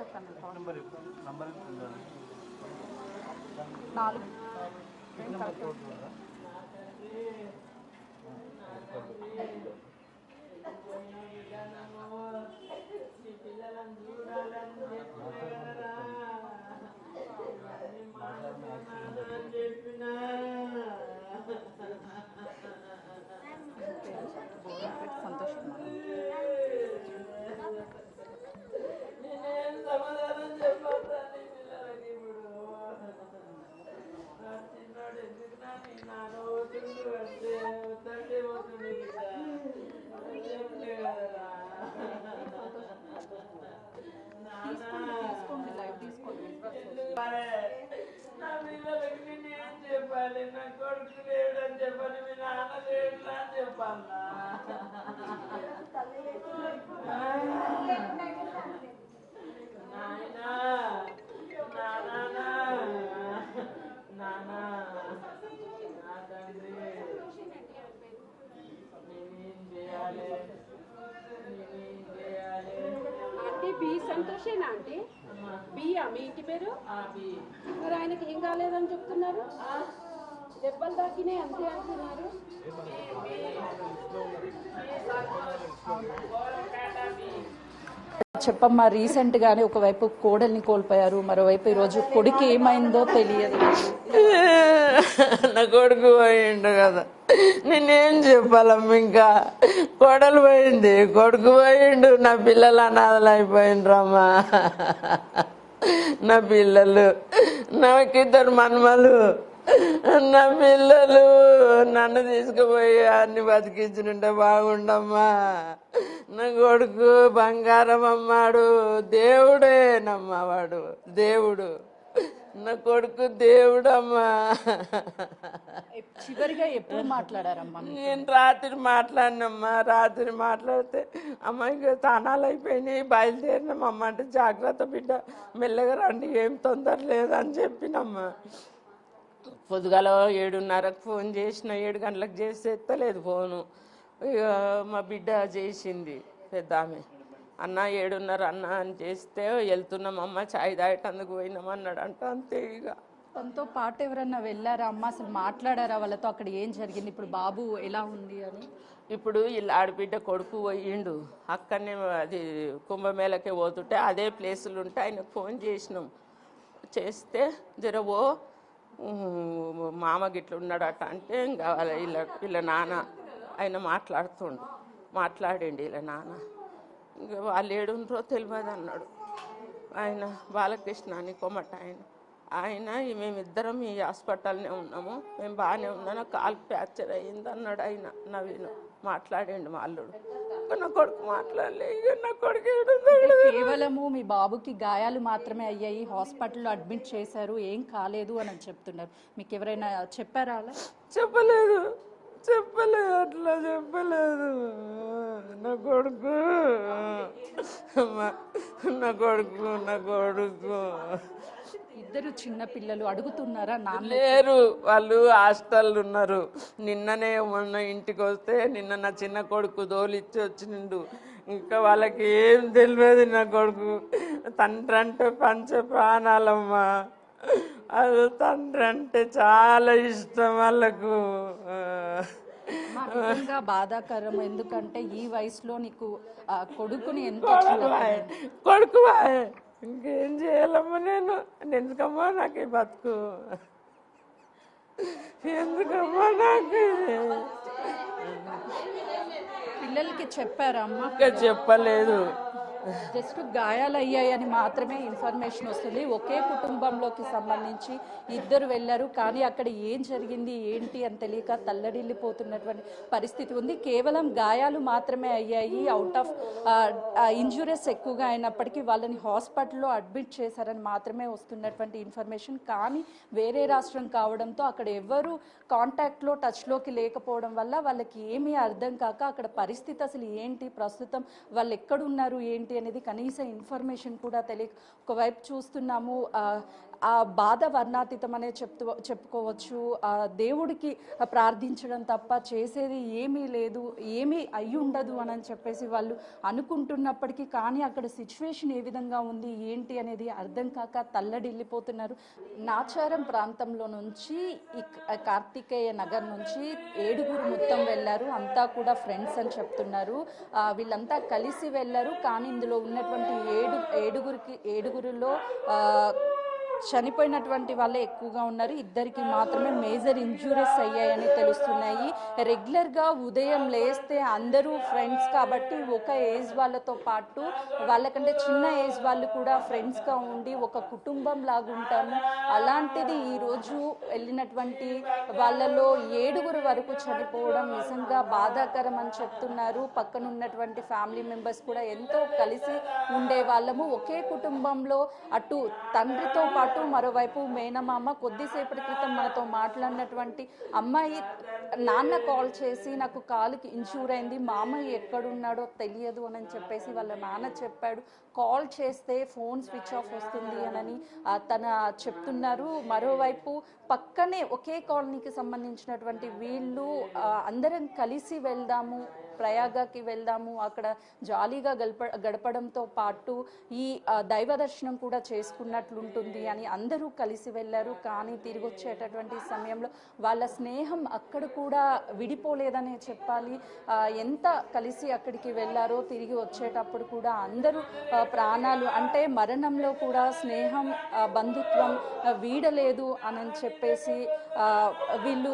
చెప్పండి. 4 సంతోష్ కుమార్. తీసుకోండి, లైవ్ తీసుకోండి. నా పిల్లలకి నేనేం చెప్పాలి? నా కొడుకు లేడని చెప్పాలి, మీ నాన్న లేడు అని చెప్పాలా? నాయనా నానా నానా నా తండ్రి నేనేం చేయాలి? నేనేం చేయాలి? ఆంటీ బి సంతోషేనా ఆంటీ? బియ్యా మీ ఇంటి పేరు? మరి ఆయనకి ఏం కాలేదని చెప్తున్నారు? దెబ్బలు తాకినే అంతే అంటున్నారు. చెప్పమ్మా, రీసెంట్ గానే ఒకవైపు కోడల్ని కోల్పోయారు, మరోవైపు ఈరోజు కొడుకు ఏమైందో తెలియదు. నా కొడుకు పోయిండు కదా, నేనేం చెప్పాలమ్మ? ఇంకా కోడలు పోయింది, కొడుకు పోయిండు, నా పిల్లలు అనాథలు అయిపోయిండ్రమ్మా. నా పిల్లలు, నాకిద్దరు మనమలు, నా పిల్లలు నన్ను తీసుకుపోయి అన్ని బతికించుంటే బాగుండమ్మా. నా కొడుకు బంగారం అమ్మాడు, దేవుడే నమ్మవాడు, దేవుడు. నా కొడుకు దేవుడమ్మా. చివరిగా ఎప్పుడు మాట్లాడారమ్మా? నేను రాత్రి మాట్లాడినమ్మా. రాత్రి మాట్లాడితే అమ్మాయికి తానాలు అయిపోయినాయి, బయలుదేరినాం అమ్మ అంటే, జాగ్రత్త బిడ్డ, మెల్లగా రండి, ఏం తొందర లేదని చెప్పినమ్మా. పొద్దుగాల 7:30కు ఫోన్ చేసిన, 7 గంటలకు చేస్తే ఎత్తలేదు ఫోను. ఇక మా బిడ్డ చేసింది పెద్ద ఆమె, అన్న 7:30 అన్న అని చేస్తే వెళ్తున్నామమ్మ, చాయ్ తాగేటందుకు పోయినామన్నాడు అంట. అంతే. ఇక తనతో పాటు ఎవరన్నా వెళ్ళారా అమ్మ? అసలు మాట్లాడారా వాళ్ళతో? అక్కడ ఏం జరిగింది? ఇప్పుడు బాబు ఎలా ఉంది అని? ఇప్పుడు ఇలా ఆడబిడ్డ కొడుకు పోయిండు, అక్కడనే అది కుంభమేళకే పోతుంటే అదే ప్లేసులు ఉంటే ఆయనకు ఫోన్ చేసినాం. చేస్తే జరవో మామ గిట్ల ఉన్నాడట అంటే, ఇంకా వీళ్ళ నాన్న ఆయన మాట్లాడిండు వీళ్ళ నాన్న. ఇంకా వాళ్ళు ఏడుండ్రో తెలియదు అన్నాడు ఆయన. బాలకృష్ణ అని కొమ్మట ఆయన మేమిద్దరం ఈ హాస్పిటల్నే ఉన్నాము, మేము బాగానే ఉన్నాను, కాలు ఫ్రాక్చర్ అయ్యింది అన్నాడు ఆయన. నవీన్ మాట్లాడండి మా అల్లుడు. నా కొడుకు మాట్లాడలే. ఇక నా కొడుకు కేవలము మీ బాబుకి గాయాలు మాత్రమే అయ్యాయి, హాస్పిటల్లో అడ్మిట్ చేశారు, ఏం కాలేదు అని చెప్తున్నారు. మీకు ఎవరైనా చెప్పారా అలా? చెప్పలేదు అట్లా చెప్పలేదు. నా కొడుకు ఇద్దరు చిన్న పిల్లలు అడుగుతున్నారా? లేరు, వాళ్ళు హాస్టల్ ఉన్నారు. నిన్ననే మొన్న ఇంటికి వస్తే నిన్న నా చిన్న కొడుకు దోలిచ్చి వచ్చిండు. ఇంకా వాళ్ళకి ఏం తెలియదు. నా కొడుకు తండ్రి అంటే పంచ ప్రాణాలమ్మా. అది తండ్రి అంటే చాలా ఇష్టం వాళ్ళకు. బాధాకరం, ఎందుకంటే ఈ వయసులో నీకు కొడుకుని కొడుకు ఇంకేం చేయాలమ్మా? నేను ఎందుకమ్మా నాకు బతుకు? ఎందుకమ్మా నాకు? పిల్లలకి చెప్పారా అమ్మ? చెప్పలేదు. జస్ట్ గాయాలయ్యాయని మాత్రమే ఇన్ఫర్మేషన్ వస్తుంది. ఒకే కుటుంబంలోకి సంబంధించి ఇద్దరు వెళ్ళారు, కానీ అక్కడ ఏం జరిగింది ఏంటి అని తెలియక తల్లడిల్లిపోతున్నటువంటి పరిస్థితి ఉంది. కేవలం గాయాలు మాత్రమే అయ్యాయి, అవుట్ ఆఫ్ ఇంజురీస్ ఎక్కువగా అయినప్పటికీ వాళ్ళని హాస్పిటల్లో అడ్మిట్ చేశారని మాత్రమే వస్తున్నటువంటి ఇన్ఫర్మేషన్. కానీ వేరే రాష్ట్రం కావడంతో అక్కడ ఎవరు కాంటాక్ట్లో టచ్లోకి లేకపోవడం వల్ల వాళ్ళకి ఏమీ అర్థం కాక అక్కడ పరిస్థితి అసలు ఏంటి, ప్రస్తుతం వాళ్ళు ఎక్కడున్నారు ఏంటి అనేది కనీస ఇన్ఫర్మేషన్ కూడా తెలియక ఒకవైపు చూస్తున్నాము. ఆ బాధ వర్ణాతీతం అనే చెప్పుకోవచ్చు. దేవుడికి ప్రార్థించడం తప్ప చేసేది ఏమీ లేదు, ఏమీ అయి ఉండదు అని చెప్పేసి వాళ్ళు అనుకుంటున్నప్పటికీ కానీ అక్కడ సిచ్యువేషన్ ఏ విధంగా ఉంది ఏంటి అనేది అర్థం కాక తల్లడిల్లిపోతున్నారు. నాచారం ప్రాంతంలో నుంచి ఈ కార్తికేయ నగర్ నుంచి 7 మొత్తం వెళ్ళారు. అంతా కూడా ఫ్రెండ్స్ అని చెప్తున్నారు. వీళ్ళంతా కలిసి వెళ్ళారు. కానీ ఇందులో ఉన్నటువంటి ఏడుగురిలో చనిపోయినటువంటి వాళ్ళే ఎక్కువగా ఉన్నారు. 2కి మాత్రమే మేజర్ ఇంజురీస్ అయ్యాయని తెలుస్తున్నాయి. రెగ్యులర్గా ఉదయం లేస్తే అందరూ ఫ్రెండ్స్ కాబట్టి ఒక ఏజ్ వాళ్ళతో పాటు వాళ్ళకంటే చిన్న ఏజ్ వాళ్ళు కూడా ఫ్రెండ్స్గా ఉండి ఒక కుటుంబం లాగా ఉంటాము. అలాంటిది ఈరోజు వెళ్ళినటువంటి వాళ్ళలో 7 వరకు చనిపోవడం నిజంగా బాధాకరం అని చెప్తున్నారు. పక్కన ఉన్నటువంటి ఫ్యామిలీ మెంబర్స్ కూడా ఎంతో కలిసి ఉండే వాళ్ళము. ఒకే కుటుంబంలో అటు తండ్రితో పాటు మరోవైపు మేనమామ కొద్దిసేపటి క్రితం మనతో మాట్లాడినటువంటి అమ్మాయి నాన్న కాల్ చేసి నాకు కాలుకి ఇన్సూర్ అయింది, మామయ్య ఎక్కడున్నాడో తెలియదు అని చెప్పేసి వాళ్ళ నాన్న చెప్పాడు. కాల్ చేస్తే ఫోన్ స్విచ్ ఆఫ్ వస్తుంది అని తన చెప్తున్నారు. మరోవైపు పక్కనే ఒకే కాలనీకి సంబంధించినటువంటి వీళ్ళు అందరం కలిసి వెళ్దాము, ప్రయాగకి వెళ్దాము, అక్కడ జాలీగా గడపడంతో పాటు ఈ దైవ దర్శనం కూడా చేసుకున్నట్లుంటుంది అని అందరూ కలిసి వెళ్ళారు. కానీ తిరిగి వచ్చేటటువంటి సమయంలో వాళ్ళ స్నేహం అక్కడ కూడా విడిపోలేదనే చెప్పాలి. ఎంత కలిసి అక్కడికి వెళ్ళారో తిరిగి వచ్చేటప్పుడు కూడా అందరూ ప్రాణాలు అంటే మరణంలో కూడా స్నేహం బంధుత్వం వీడలేదు అని చెప్పేసి వీళ్ళు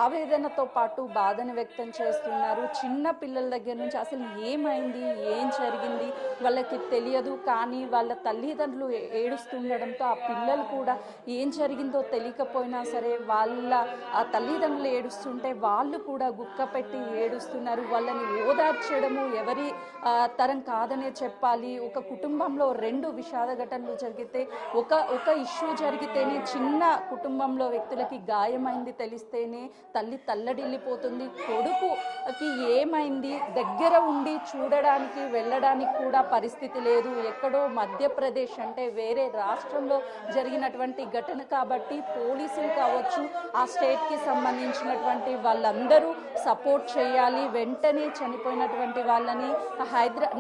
ఆవేదనతో పాటు బాధను వ్యక్తం చేస్తున్నారు. చిన్న పిల్లల దగ్గర నుంచి అసలు ఏమైంది, ఏం జరిగింది వాళ్ళకి తెలియదు. కానీ వాళ్ళ తల్లిదండ్రులు ఏడుస్తుండడంతో ఆ పిల్లలు కూడా ఏం జరిగిందో తెలియకపోయినా సరే వాళ్ళ తల్లిదండ్రులు ఏడుస్తుంటే వాళ్ళు కూడా గుక్క పెట్టి ఏడుస్తున్నారు. వాళ్ళని ఓదార్చడము ఎవరి తరం కాదనే చెప్పాలి. ఒక కుటుంబంలో 2 విషాద ఘటనలు జరిగితే ఒక ఇష్యూ జరిగితేనే చిన్న కుటుంబంలో వ్యక్తులకి గాయమైంది తెలిస్తేనే తల్లి తల్లడిల్లిపోతుంది. కొడుకుకి ఏమైంది దగ్గర ఉండి చూడడానికి వెళ్ళడానికి కూడా పరిస్థితి లేదు. ఎక్కడో మధ్యప్రదేశ్ అంటే వేరే రాష్ట్రంలో జరిగినటువంటి ఘటన కాబట్టి పోలీసులు కావచ్చు, ఆ స్టేట్కి సంబంధించినటువంటి వాళ్ళందరూ సపోర్ట్ చేయాలి. వెంటనే చనిపోయినటువంటి వాళ్ళని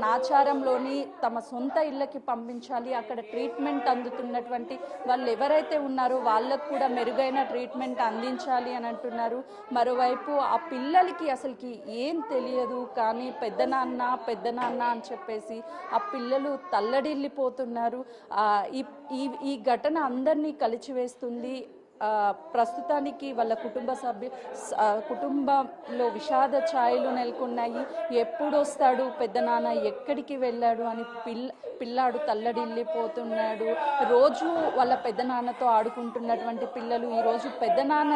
నాచారంలోని తమ సొంత ఇళ్ళకి పంపించాలి. అక్కడ ట్రీట్మెంట్ అందుతున్నటువంటి వాళ్ళు ఎవరైతే ఉన్నారో వాళ్ళకు కూడా మెరుగైన ట్రీట్మెంట్ అందించాలి అని అంటున్నారు. మరోవైపు ఆ పిల్లలకి అసలుకి ఏం తెలియదు కానీ పెద్దనాన్న అని చెప్పేసి ఆ పిల్లలు తల్లడిల్లిపోతున్నారు. ఈ ఘటన అందరినీ కలిచివేస్తుంది. ప్రస్తుతానికి వాళ్ళ కుటుంబంలో విషాద ఛాయలు నెలకొన్నాయి. ఎప్పుడు వస్తాడు పెద్దనాన్న, ఎక్కడికి వెళ్ళాడు అని పిల్లాడు తల్లడిల్లిపోతున్నాడు. రోజు వాళ్ళ పెద్దనాన్నతో ఆడుకుంటున్నటువంటి పిల్లలు ఈరోజు పెద్దనాన్న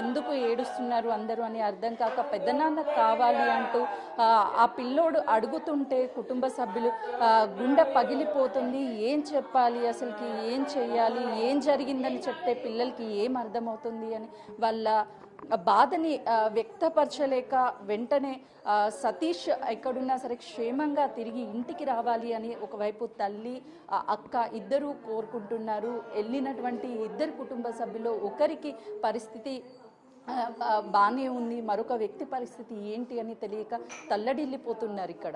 ఎందుకు ఏడుస్తున్నారు అందరూ అని అర్థం కాక పెద్దనాన్న కావాలి అంటూ ఆ పిల్లోడు అడుగుతుంటే కుటుంబ సభ్యులు గుండె పగిలిపోతుంది. ఏం చెప్పాలి, అసలుకి ఏం చెయ్యాలి, ఏం జరిగిందని చెప్తే పిల్లలకి ఏం అర్థమవుతుంది అని వాళ్ళ బాధని వ్యక్తపరచలేక వెంటనే సతీష్ ఎక్కడున్నా సరే క్షేమంగా తిరిగి ఇంటికి రావాలి అని ఒకవైపు తల్లి అక్క ఇద్దరూ కోరుకుంటున్నారు. వెళ్ళినటువంటి 2 కుటుంబ సభ్యులు ఒకరికి పరిస్థితి బాగానే ఉంది, మరొక వ్యక్తి పరిస్థితి ఏంటి అని తెలియక తల్లడిల్లిపోతున్నారు ఇక్కడ.